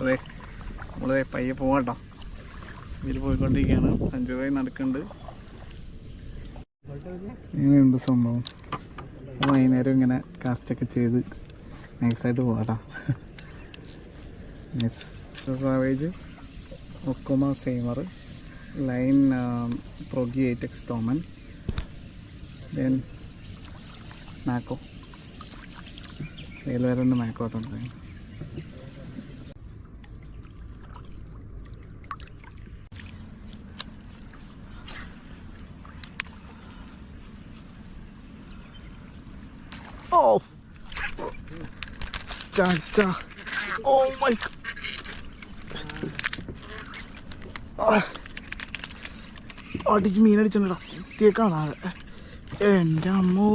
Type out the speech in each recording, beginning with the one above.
അതെ നമ്മൾ പയ്യെ പോവാം കേട്ടോ. ഇതിൽ പോയിക്കൊണ്ടിരിക്കുകയാണ്. സഞ്ജു ഭായി നടക്കുന്നുണ്ട്. ഇങ്ങനെയുണ്ട് സംഭവം. വൈകുന്നേരം ഇങ്ങനെ കാസ്റ്റൊക്കെ ചെയ്ത് നൈസായിട്ട് പോകാം. സാവേജ്, ഒക്കോമ സെയ്മർ, ലൈൻ പ്രൊഗി 8X ടോമൻ, ദെൻ മാക്കോ. ഇതിൽ വേറെ ഉണ്ട് മാക്കോ ആട്ടോ. Oh! Cha. Oh my God! അടിച്ച് മീനടിച്ചോ എത്തിയേക്കാണ്. എൻ്റെ അമ്മോ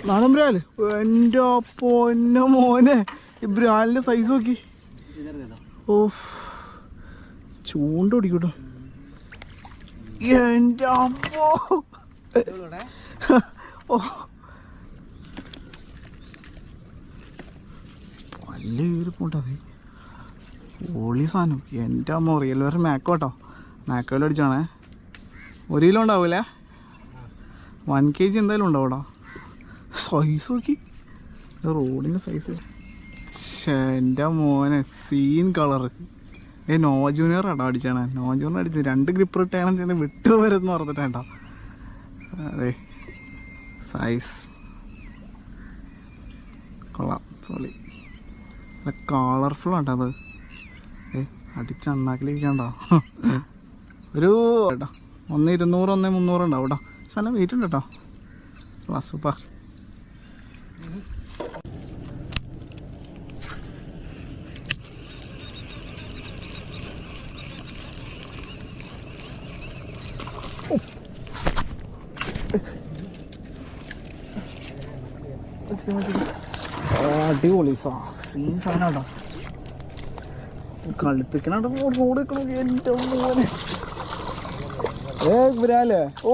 നാടൻ ബ്രാല്. എൻ്റെ പൊന്ന മോനെ ഈ ബ്രാലിൻ്റെ സൈസ് നോക്കി. ഓ ചൂണ്ട ഓടിക്കൂട്ടോ. എൻ്റെ അമ്മോ ഓ നല്ല വീരിപ്പുണ്ടത്. പൊളി സാധനം. എൻ്റെ അമ്മ റിയൽ വേറെ മാക്കോ കേട്ടോ. മാക്കോയിൽ അടിച്ചാണേ. 1 കിലോ ഉണ്ടാവൂലേ? 1 kg എന്തായാലും ഉണ്ടാവും കേട്ടോ. സൈസ് നോക്കി, റോഡിൻ്റെ സൈസ്. എൻ്റെ മോനെ സീൻ കളറ്. നോ ജൂനിയർ ആട്ടോ അടിച്ചാണ്. നോ ജൂനിയർ അടിച്ച് 2 ഗ്രിപ്പർ ഇട്ടാണ് ചെന്ന് വിട്ടു വരുമെന്ന് പറഞ്ഞിട്ടാ. അതെ സൈസ് കൊള്ളാം. പൊളി നല്ല കളർഫുൾ ആട്ടോ അത്. അടിച്ച് അണ്ണാക്കിലിരിക്കണ്ടോ. ഒരു കേട്ടോ 1,200 1,300 ഉണ്ടാവും കേട്ടോ. സ്ഥലം വെയിറ്റ് ഉണ്ട് കേട്ടോ. സൂപ്പർ. അടിപൊളി സീൻ സാധനം കേട്ടോ. കളിപ്പിക്കണ റോഡ് വെക്കണോ. എൻ്റെ മോനെ വരാല്ലേ. ഓ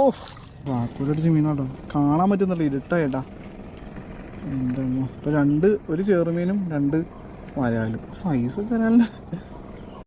വാക്കൂരടിച്ച് മീനാട്ടോ. കാണാൻ പറ്റുന്നില്ല, ഇരുട്ടായിട്ടാ. എൻ്റെ അമ്മ. ഇപ്പോൾ 2 ഒരു ചെറുമീനും 2 വരാലും സൈസ് വരാനല്ലേ.